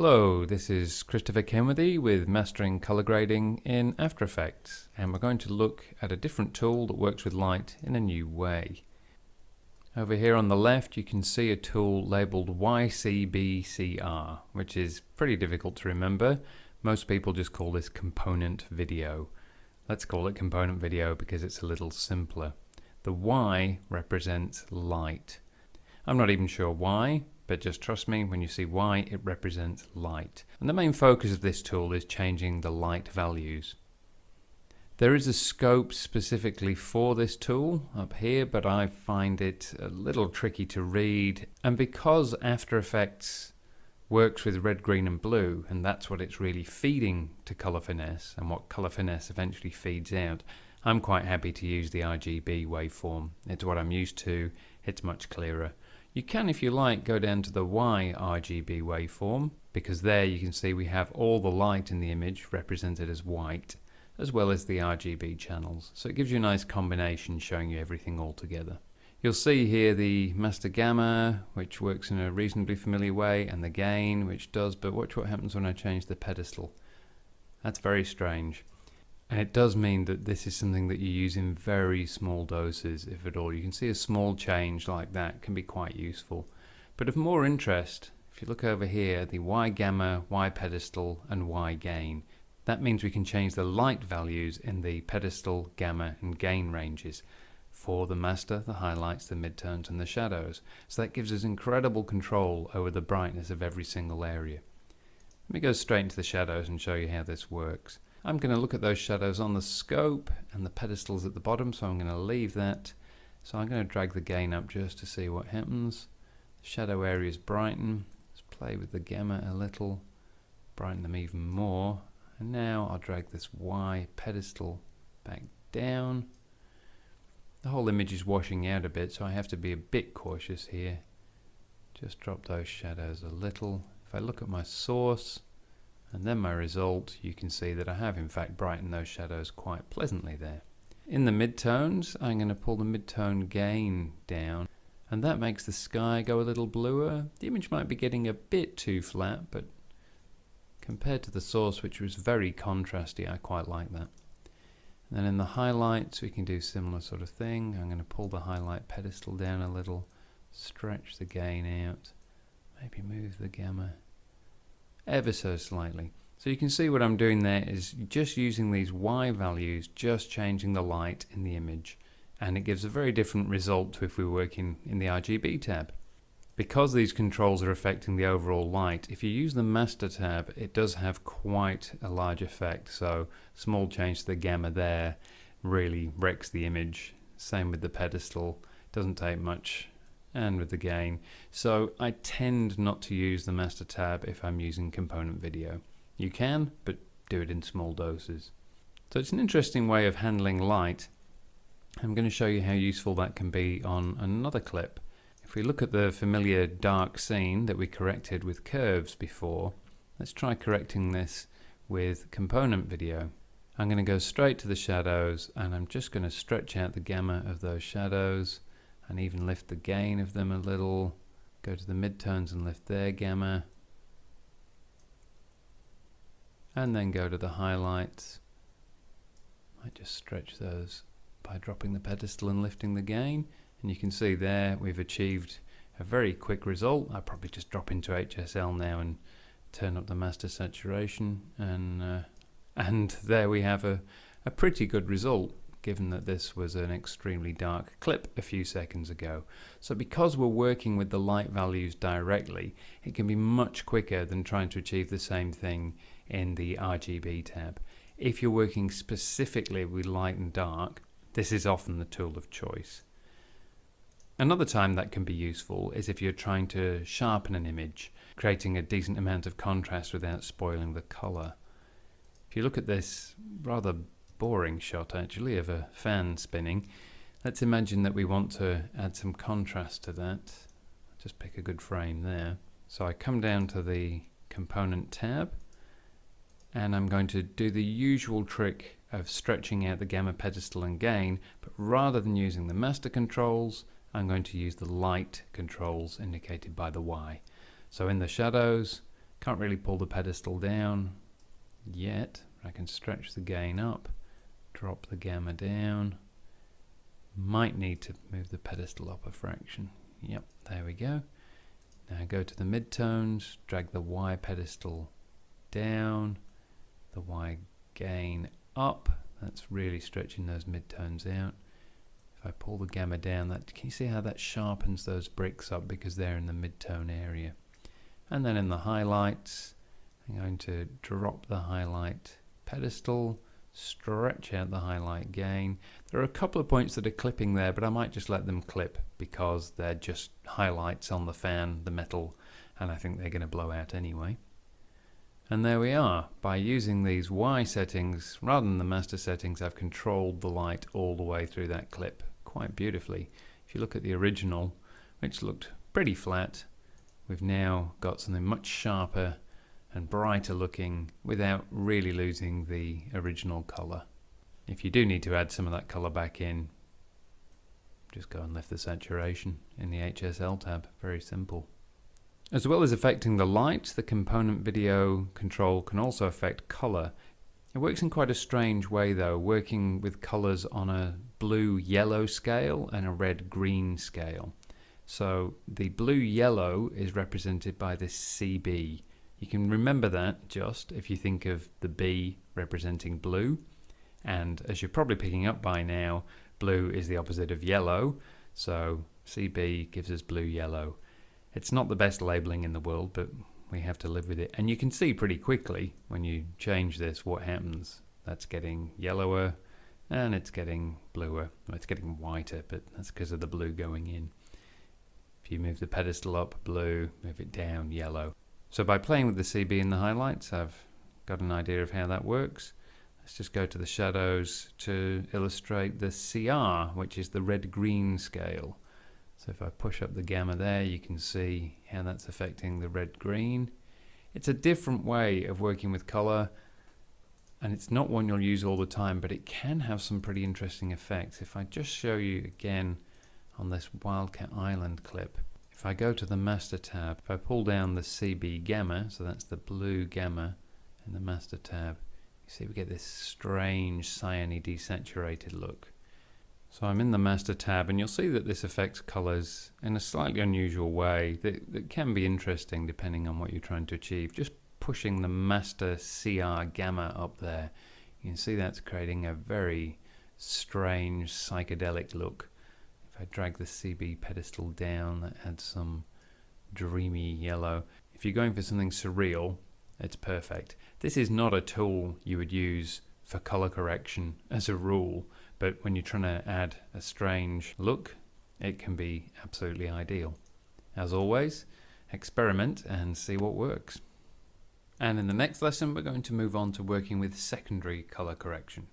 Hello, this is Christopher Kenworthy with Mastering Color Grading in After Effects, and we're going to look at a different tool that works with light in a new way. Over here on the left you can see a tool labeled YCBCR, which is pretty difficult to remember. Most people just call this component video. Let's call it component video because it's a little simpler. The Y represents light. I'm not even sure why, but just trust me, when you see Y, it represents light. And the main focus of this tool is changing the light values. There is a scope specifically for this tool up here, but I find it a little tricky to read. And because After Effects works with red, green and blue, and that's what it's really feeding to Color Finesse, and what Color Finesse eventually feeds out, I'm quite happy to use the RGB waveform. It's what I'm used to, it's much clearer. You can, if you like, go down to the Y RGB waveform, because there you can see we have all the light in the image represented as white, as well as the RGB channels. So it gives you a nice combination showing you everything all together. You'll see here the master gamma, which works in a reasonably familiar way, and the gain, which does, but watch what happens when I change the pedestal. That's very strange. And it does mean that this is something that you use in very small doses, if at all. You can see a small change like that can be quite useful. But of more interest, if you look over here, the Y gamma, Y pedestal, and Y gain, that means we can change the light values in the pedestal, gamma, and gain ranges for the master, the highlights, the midtones, and the shadows. So that gives us incredible control over the brightness of every single area. Let me go straight into the shadows and show you how this works. I'm going to look at those shadows on the scope, and the pedestals at the bottom, so I'm going to leave that. So I'm going to drag the gain up just to see what happens. Shadow areas brighten. Let's play with the gamma a little, brighten them even more. And now I'll drag this Y pedestal back down. The whole image is washing out a bit, so I have to be a bit cautious here. Just drop those shadows a little. If I look at my source and then my result, you can see that I have in fact brightened those shadows quite pleasantly there. In the midtones, I'm going to pull the midtone gain down, and that makes the sky go a little bluer. The image might be getting a bit too flat, but compared to the source, which was very contrasty, I quite like that. And then in the highlights, we can do similar sort of thing. I'm going to pull the highlight pedestal down a little, stretch the gain out, maybe move the gamma ever so slightly. So you can see what I'm doing there is just using these Y values, just changing the light in the image, and it gives a very different result to if we were working in the RGB tab. Because these controls are affecting the overall light, if you use the master tab, it does have quite a large effect. So small change to the gamma there really wrecks the image. Same with the pedestal, doesn't take much. And with the gain. So I tend not to use the master tab if I'm using component video. You can, but do it in small doses. So it's an interesting way of handling light. I'm going to show you how useful that can be on another clip. If we look at the familiar dark scene that we corrected with curves before, let's try correcting this with component video. I'm going to go straight to the shadows, and I'm just going to stretch out the gamma of those shadows and even lift the gain of them a little. Go to the midtones and lift their gamma. And then go to the highlights. Might just stretch those by dropping the pedestal and lifting the gain. And you can see there we've achieved a very quick result. I'll probably just drop into HSL now and turn up the master saturation. And there we have a pretty good result, given that this was an extremely dark clip a few seconds ago. So because we're working with the light values directly, it can be much quicker than trying to achieve the same thing in the RGB tab. If you're working specifically with light and dark, this is often the tool of choice. Another time that can be useful is if you're trying to sharpen an image, creating a decent amount of contrast without spoiling the color. If you look at this rather boring shot actually of a fan spinning, let's imagine that we want to add some contrast to that. Just pick a good frame there. So I come down to the component tab, and I'm going to do the usual trick of stretching out the gamma pedestal and gain, but rather than using the master controls, I'm going to use the light controls indicated by the Y. So in the shadows, Can't really pull the pedestal down yet. I can stretch the gain up, drop the gamma down. Might need to move the pedestal up a fraction. Yep, there we go. Now go to the midtones, drag the Y pedestal down, the Y gain up. That's really stretching those midtones out. If I pull the gamma down, can you see how that sharpens those bricks up because they're in the midtone area? And then in the highlights, I'm going to drop the highlight pedestal, stretch out the highlight gain. There are a couple of points that are clipping there, but I might just let them clip because they're just highlights on the fan, the metal, and I think they're going to blow out anyway. And there we are. By using these Y settings, rather than the master settings, I've controlled the light all the way through that clip quite beautifully. If you look at the original, which looked pretty flat, we've now got something much sharper and brighter looking without really losing the original color. If you do need to add some of that color back in, just go and lift the saturation in the HSL tab. Very simple. As well as affecting the light, the component video control can also affect color. It works in quite a strange way though, working with colors on a blue-yellow scale and a red-green scale. So the blue-yellow is represented by this CB. You can remember that just if you think of the B representing blue. And as you're probably picking up by now, blue is the opposite of yellow. So CB gives us blue-yellow. It's not the best labeling in the world, but we have to live with it. And you can see pretty quickly when you change this what happens. That's getting yellower and it's getting bluer. Well, it's getting whiter, but that's because of the blue going in. If you move the pedestal up, blue, move it down, yellow. So by playing with the CB and the highlights, I've got an idea of how that works. Let's just go to the shadows to illustrate the CR, which is the red-green scale. So if I push up the gamma there, you can see how that's affecting the red-green. It's a different way of working with color, and it's not one you'll use all the time, but it can have some pretty interesting effects. If I just show you again on this Wildcat Island clip, if I go to the master tab, if I pull down the CB gamma, so that's the blue gamma in the master tab, you see we get this strange cyany desaturated look. So I'm in the master tab and you'll see that this affects colors in a slightly unusual way that can be interesting depending on what you're trying to achieve. Just pushing the master CR gamma up there, you can see that's creating a very strange psychedelic look. If I drag the CB pedestal down, that adds some dreamy yellow. If you're going for something surreal, it's perfect. This is not a tool you would use for color correction as a rule, but when you're trying to add a strange look, it can be absolutely ideal. As always, experiment and see what works. And in the next lesson, we're going to move on to working with secondary color correction.